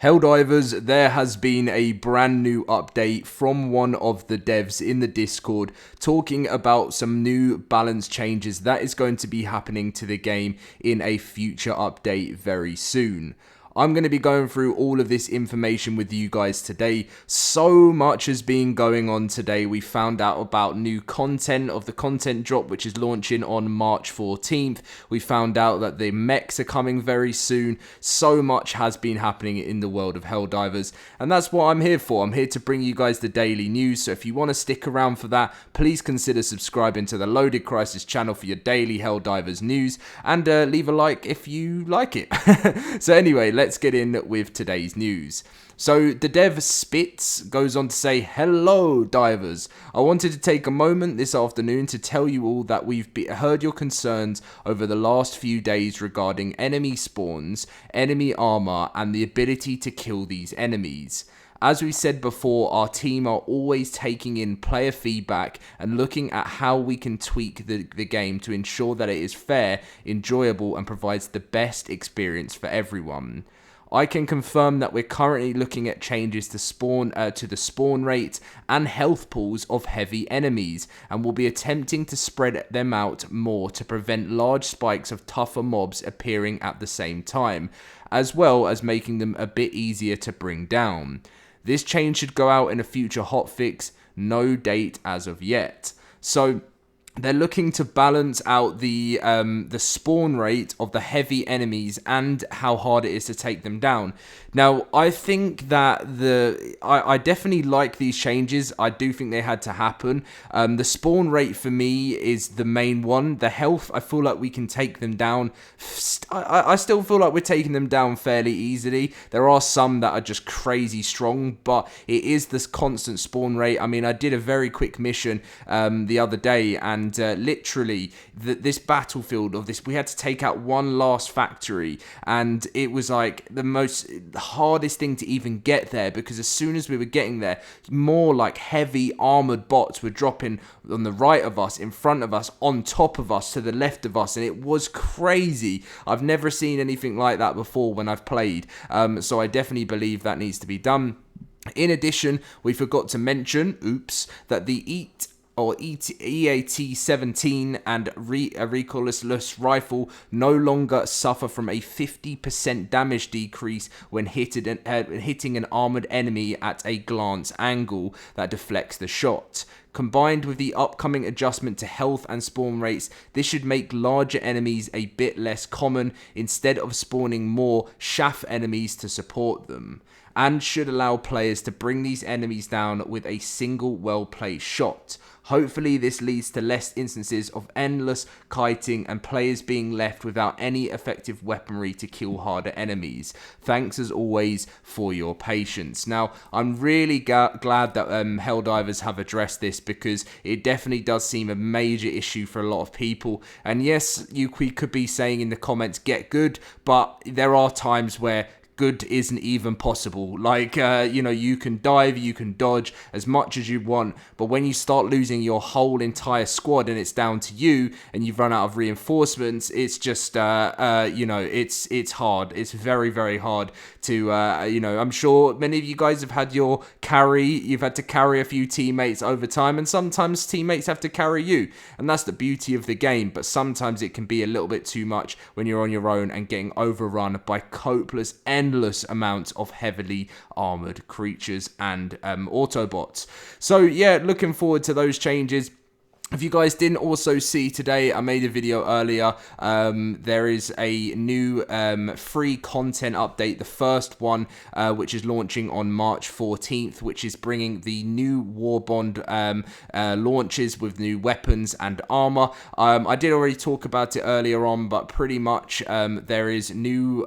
Helldivers, there has been a brand new update from one of the devs in the Discord talking about some new balance changes that is going to be happening to the game in a future update very soon. I'm going to be going through all of this information with you guys today. So much has been going on today. We found out about new content of the content drop, which is launching on March 14th. We found out that the mechs are coming very soon. So much has been happening in the world of Helldivers, and that's what I'm here for. I'm here to bring you guys the daily news. So if you want to stick around for that, please consider subscribing to the Loaded Crisis channel for your daily Helldivers news, and leave a like if you like it. So anyway, let's get in with today's news. So the dev Spitz goes on to say, "Hello divers, I wanted to take a moment this afternoon to tell you all that we've heard your concerns over the last few days regarding enemy spawns, enemy armor, and the ability to kill these enemies. As we said before, our team are always taking in player feedback and looking at how we can tweak the game to ensure that it is fair, enjoyable, and provides the best experience for everyone. I can confirm that we're currently looking at changes to the spawn rate and health pools of heavy enemies, and will be attempting to spread them out more to prevent large spikes of tougher mobs appearing at the same time, as well as making them a bit easier to bring down. This change should go out in a future hotfix, no date as of yet." So they're looking to balance out the spawn rate of the heavy enemies and how hard it is to take them down. Now, I think that I definitely like these changes. I do think they had to happen. The spawn rate for me is the main one. The health, I feel like we can take them down. I still feel like we're taking them down fairly easily. There are some that are just crazy strong, but it is this constant spawn rate. I mean, I did a very quick mission the other day, and literally this battlefield of this, we had to take out one last factory, and it was like the hardest thing to even get there, because as soon as we were getting there, more like heavy armored bots were dropping on the right of us, in front of us, on top of us, to the left of us, and it was crazy. I've never seen anything like that before when I've played, so I definitely believe that needs to be done. In addition, we forgot to mention, that the EAT-17 and a recoilless rifle no longer suffer from a 50% damage decrease when hitting an armored enemy at a glance angle that deflects the shot. Combined with the upcoming adjustment to health and spawn rates, this should make larger enemies a bit less common instead of spawning more chaff enemies to support them, and should allow players to bring these enemies down with a single well-placed shot. Hopefully this leads to less instances of endless kiting and players being left without any effective weaponry to kill harder enemies. Thanks as always for your patience." Now, I'm really glad that Helldivers have addressed this, because it definitely does seem a major issue for a lot of people. And yes, we could be saying in the comments, get good, but there are times where good isn't even possible. Like, you can dive, you can dodge as much as you want, but when you start losing your whole entire squad and it's down to you and you've run out of reinforcements, it's just, it's hard. It's very, very hard to, I'm sure many of you guys have had your carry. You've had to carry a few teammates over time, and sometimes teammates have to carry you, and that's the beauty of the game. But sometimes it can be a little bit too much when you're on your own and getting overrun by copious, endless amounts of heavily armored creatures and Autobots. So yeah, looking forward to those changes. If you guys didn't also see today, I made a video earlier. There is a new free content update, the first one, which is launching on March 14th, which is bringing the new Warbond launches with new weapons and armor. I did already talk about it earlier on, but pretty much there is new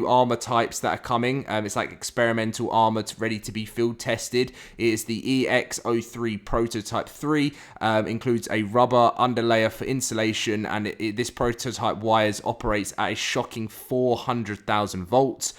armor types that are coming. It's like experimental armor ready to be field tested. It is the EX03 Prototype 3. Includes a rubber underlayer for insulation, and this prototype wires operates at a shocking 400,000 volts.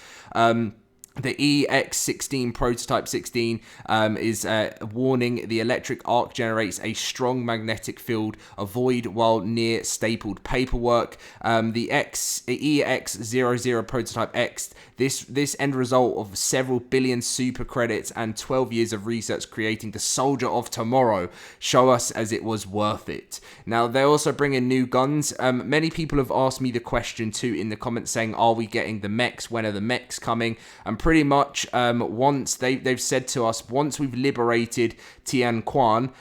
The EX16 prototype 16 is warning the electric arc generates a strong magnetic field. Avoid while near stapled paperwork. The EX00 prototype X. This end result of several billion super credits and 12 years of research creating the soldier of tomorrow. Show us as it was worth it. Now they also bring in new guns. Many people have asked me the question too in the comments saying, are we getting the mechs? When are the mechs coming? And pretty much once they've said to us, once we've liberated Tianquan,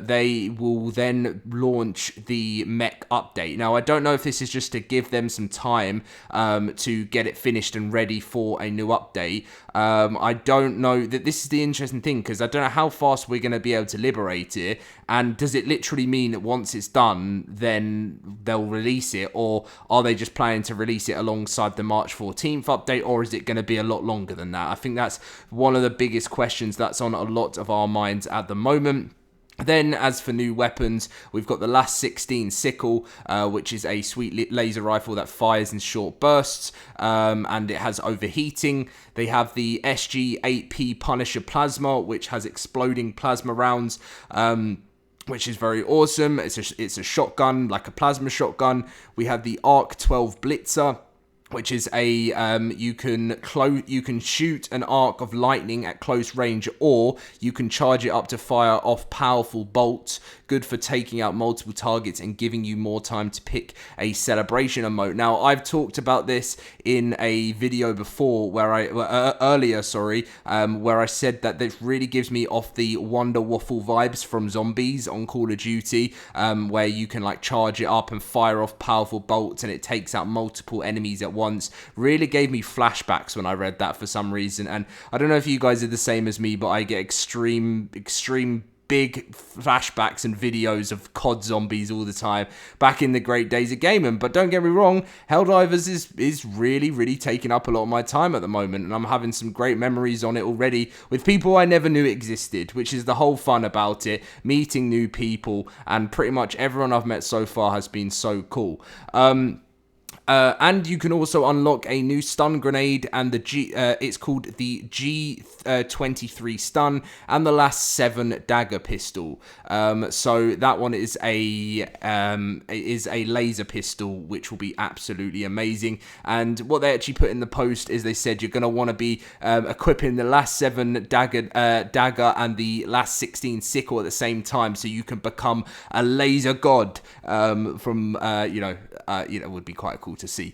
they will then launch the mech update. Now I don't know if this is just to give them some time to get it finished and ready for a new update. I don't know. That this is the interesting thing, because I don't know how fast we're going to be able to liberate it, and does it literally mean that once it's done then they'll release it, or are they just planning to release it alongside the March 14th update, or is it going to be a lot longer than that? I think that's one of the biggest questions that's on a lot of our minds at the moment. Then, as for new weapons, we've got the last 16 sickle, which is a sweet laser rifle that fires in short bursts, and it has overheating. They have the SG-8P Punisher Plasma, which has exploding plasma rounds, which is very awesome. It's a shotgun, like a plasma shotgun. We have the Arc 12 Blitzer, which is a you can shoot an arc of lightning at close range, or you can charge it up to fire off powerful bolts, good for taking out multiple targets and giving you more time to pick a celebration emote. Now I've talked about this in a video before where earlier where I said that this really gives me off the Wonder Waffle vibes from Zombies on Call of Duty, where you can like charge it up and fire off powerful bolts and it takes out multiple enemies at once. Really gave me flashbacks when I read that for some reason, and I don't know if you guys are the same as me, but I get extreme big flashbacks and videos of COD Zombies all the time back in the great days of gaming. But don't get me wrong, Helldivers is really taking up a lot of my time at the moment, and I'm having some great memories on it already with people I never knew existed, which is the whole fun about it, meeting new people, and pretty much everyone I've met so far has been so cool. And you can also unlock a new stun grenade, and it's called the G23 stun, and the last 7 dagger pistol. So that one is a laser pistol, which will be absolutely amazing. And what they actually put in the post is they said you're going to want to be equipping the last 7 dagger and the last 16 sickle at the same time, so you can become a laser god. It would be quite cool to see.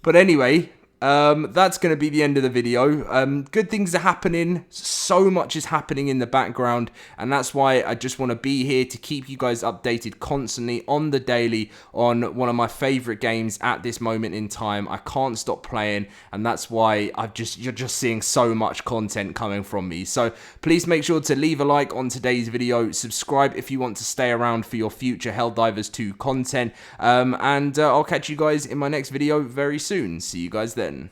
But anyway, that's going to be the end of the video. Good things are happening. So much is happening in the background, and that's why I just want to be here to keep you guys updated constantly on the daily on one of my favorite games at this moment in time. I can't stop playing, and that's why you're just seeing so much content coming from me. So please make sure to leave a like on today's video, subscribe if you want to stay around for your future Helldivers 2 content, and I'll catch you guys in my next video very soon. See you guys then.